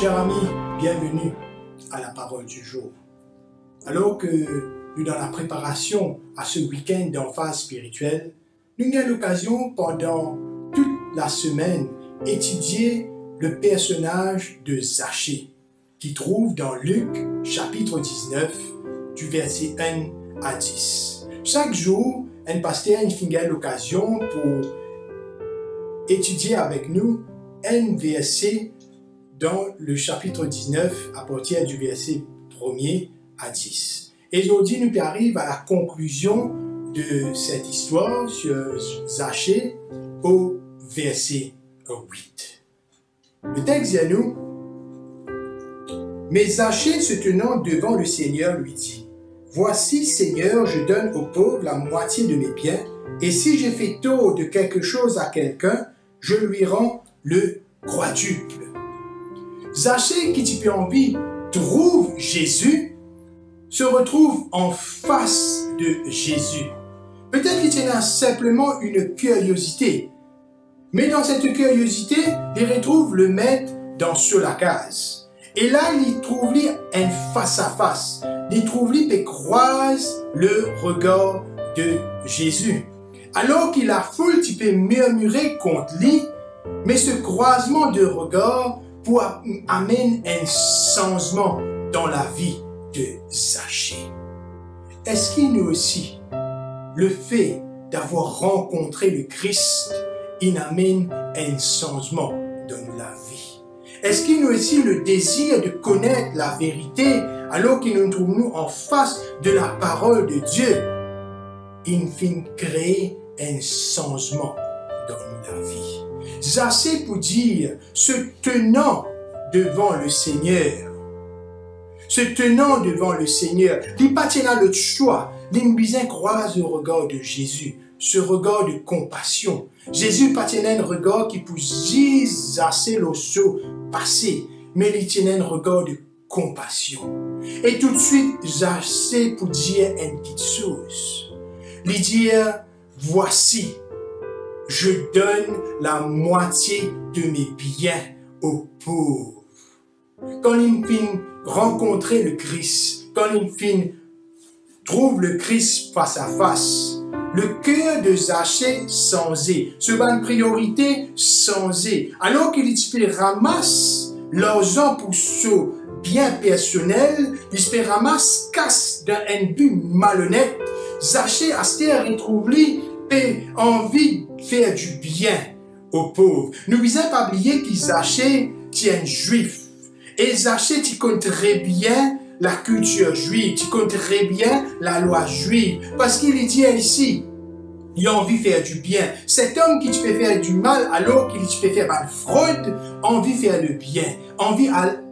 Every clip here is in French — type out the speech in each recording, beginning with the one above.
Chers amis, bienvenue à la parole du jour. Alors que nous dans la préparation à ce week-end d'emphase spirituelle, nous avons l'occasion pendant toute la semaine étudier le personnage de Zachée, qui trouve dans Luc chapitre 19 du verset 1 à 10. Chaque jour, un pasteur a l'occasion pour étudier avec nous un verset dans le chapitre 19 à partir du verset 1er à 10. Et aujourd'hui, nous arrivons à la conclusion de cette histoire sur Zachée au verset 8. Le texte dit à nous: Mais Zachée, se tenant devant le Seigneur, lui dit: Voici, Seigneur, je donne aux pauvres la moitié de mes biens, et si j'ai fait tort de quelque chose à quelqu'un, je lui rends le quadruple. Zachée, qui tu peux envie, trouve Jésus, se retrouve en face de Jésus. Peut-être qu'il tient simplement une curiosité, mais dans cette curiosité, il retrouve le maître sur la case. Et là, il trouve un face-à-face. Il trouve et croise le regard de Jésus. Alors qu'il a foule, tu peux murmurer contre lui, mais ce croisement de regard amène un changement dans la vie de Zachée. Est-ce qu'il nous aussi, le fait d'avoir rencontré le Christ, il amène un changement dans la vie? Est-ce qu'il nous aussi le désir de connaître la vérité alors qu'il nous trouve en face de la parole de Dieu? Il finit créer un changement dans la vie. Zachée, pour dire, se tenant devant le Seigneur, il n'a pas le choix, il croise le regard de Jésus, ce regard de compassion. Jésus n'a pas un regard qui peut dire Zachée le saut passé, mais il tient un regard de compassion. Et tout de suite, Zachée pour dire une petite chose. Il dit: Voici, je donne la moitié de mes biens aux pauvres. Quand il finit rencontrer le Christ, quand il finit trouve le Christ face à face, le cœur de Zachée changé, ce une priorité changée. Alors qu'il ramasse l'argent pour son bien personnel, il ramasse casse d'un but malhonnête. Zachée a retrouvé envie de faire du bien aux pauvres. Nous ne devons pas oublier que Zachée est un juif. Et Zachée, tu connais très bien la culture juive, tu connais très bien la loi juive. Parce qu'il dit ici, il a envie de faire du bien. Cet homme qui te fait faire du mal alors qu'il te fait faire une fraude, a envie de faire le bien, envie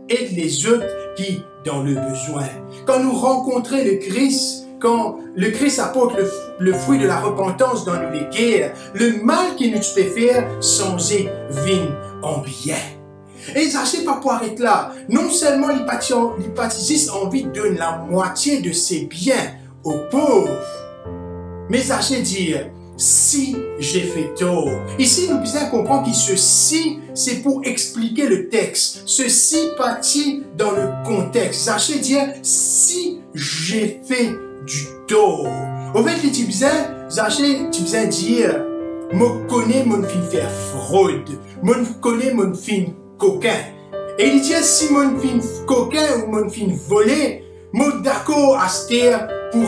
d'aider les autres qui dans le besoin. Quand nous rencontrons le Christ, quand le Christ apporte le fruit de la repentance dans les guerres, le mal qu'il nous peut faire changer vie en bien. Et Zachée pas pour arrêter là. Non seulement il baptise envie de donner la moitié de ses biens aux pauvres, mais Zachée dit: si j'ai fait tort. Ici, nous devons comprendre que ceci, c'est pour expliquer le texte. Ceci partit dans le contexte. Zachée dit: si j'ai fait du tort. Au fait, Zachée, tu disais dire: je connais mon fin faire fraude. Je connais mon fin coquin. Et il dit: si mon fin coquin ou mon fin volé, je d'accord à se taire pour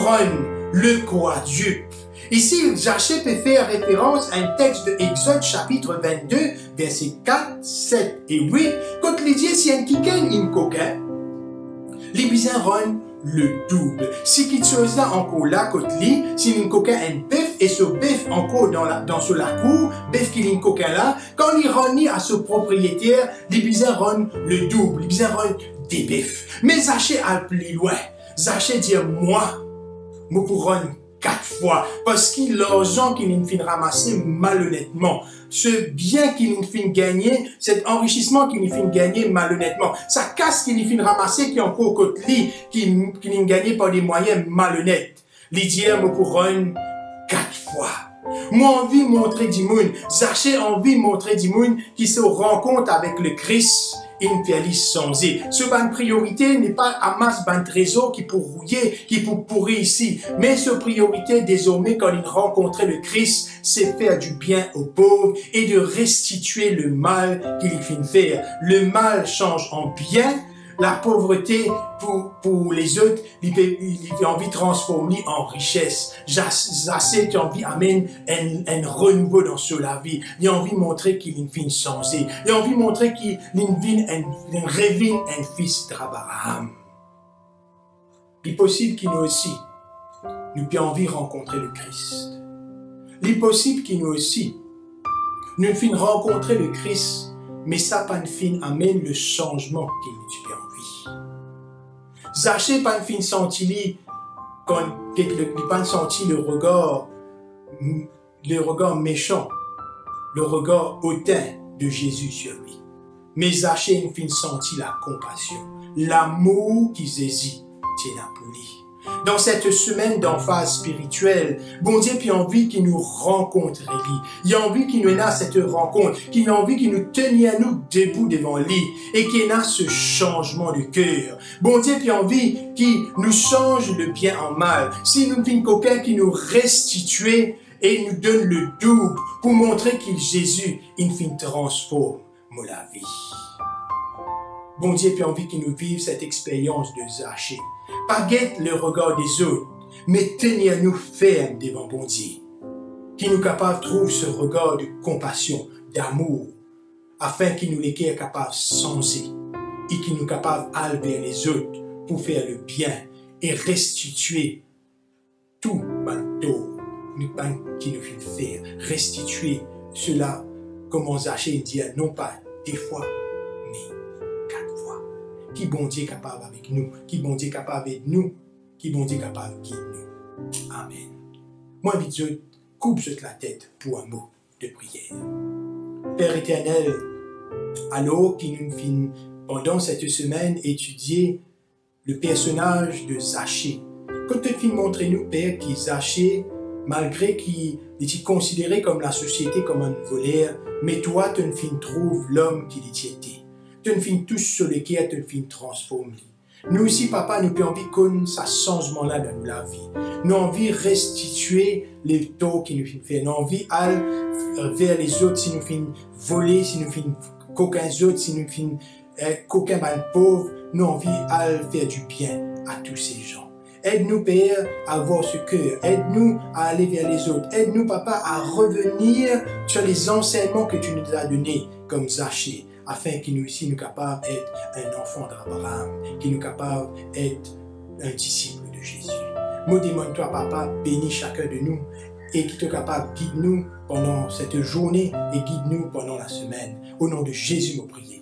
le quadruple. Ici, Zachée peut faire référence à un texte de Exode chapitre 22, versets 4, 7 et 8. Quand il dit: si un coquin est coquin, les bisins rendent le double. Si quelque chose là encore là côté li, si une coquin un bœuf et ce bœuf encore dans la cour, bœuf qui est coquin là, quand il rend à ce propriétaire, les bisins rendent le double, les bisins rendent des bœufs. Mais Zachée a plus loin. Zachée dit: moi pour rendre 4 fois, parce qu'il l'argent qu'il nous fait ramasser malhonnêtement, ce bien qu'il nous fait gagner, cet enrichissement qu'il nous fait gagner malhonnêtement, sa casse qu'il nous fait ramasser qui est encore côté lui, qui nous gagné par des moyens malhonnêtes. L'idée me couronne 4 fois. Moi envie de montrer du monde, Zachée envie de montrer du monde qui se rencontre avec le Christ il nous fait aller changer. Ce ban priorité n'est pas à masse ban trésor qui pour rouiller, qui pour pourrir ici. Mais ce priorité, désormais, quand il rencontrait le Christ, c'est faire du bien aux pauvres et de restituer le mal qu'il vient faire. Le mal change en bien. La pauvreté pour les autres, il a envie de transformer en richesse. J'essaie qui a envie d'amener un renouveau dans la vie. Il a envie de montrer qu'il est une changé. Il a envie de montrer qu'il revient un fils d'Abraham. Il est possible qu'il nous aussi, nous ayons envie de rencontrer le Christ. Il est possible qu'il nous aussi, nous finissons rencontrer le Christ, mais ça pas une fin amène le changement qu'il nous a envie. Zachée pas une fin senti quand il pas senti le regard méchant, le regard hautain de Jésus sur lui. Mais Zachée une fin senti la compassion, l'amour qui saisit tient pour lui. Dans cette semaine d'emphase spirituelle, bon Dieu a envie qu'il nous rencontre lui. Il a envie qu'il nous ait cette rencontre, qu'il a envie qu'il nous tenions à nous debout devant lui et qu'il ait ce changement de cœur. Bon Dieu a envie qu'il nous change le bien en mal. Si nous avons quelqu'un qui nous restitue et nous donne le double pour montrer qu'il Jésus, il nous transforme la vie. Bon Dieu a envie qu'il nous vive cette expérience de Zachée. Pas guette le regard des autres, mais tenez-nous fermes devant bon Dieu. Qui nous capable de trouver ce regard de compassion, d'amour, afin qu'il nous les capable de changer et qu'il nous capable d'aller vers les autres pour faire le bien et restituer tout le tort qui nous fait faire. Restituer cela, comme on Zachée dit, non pas des fois, mais 4 fois. Qui bon Dieu est capable avec nous, qui bon Dieu est capable avec nous, qui bon Dieu est capable de nous. Amen. Moi, vite, je coupe la tête pour un mot de prière. Père éternel, alors qu'il nous finit pendant cette semaine étudier le personnage de Zachée. Quand tu finis montrer-nous, Père, qui Zachée, malgré qu'il est considéré comme la société comme un voleur, mais toi, tu finis trouves l'homme qui était. Tu finis tous sur lequel tu finis transformer. Nous aussi, papa, nous avons envie qu'on ça changement-là dans la vie. Nous avons envie de restituer les taux qui nous fait. Nous avons envie d'aller vers les autres si nous finissons voler, si nous finissons qu'aucun autre, si nous finissons qu'aucun mal pauvre. Nous avons envie d'aller faire du bien à tous ces gens. Aide-nous, Père, à avoir ce cœur. Aide-nous à aller vers les autres. Aide-nous, papa, à revenir sur les enseignements que tu nous as donnés, comme Zachée, afin qu'il nous aussi nous capable d'être un enfant d'Abraham, qu'il nous capable d'être un disciple de Jésus. Maudis-moi-toi, papa, bénis chacun de nous et qui te capable guide-nous pendant cette journée et guide-nous pendant la semaine. Au nom de Jésus, nous prions.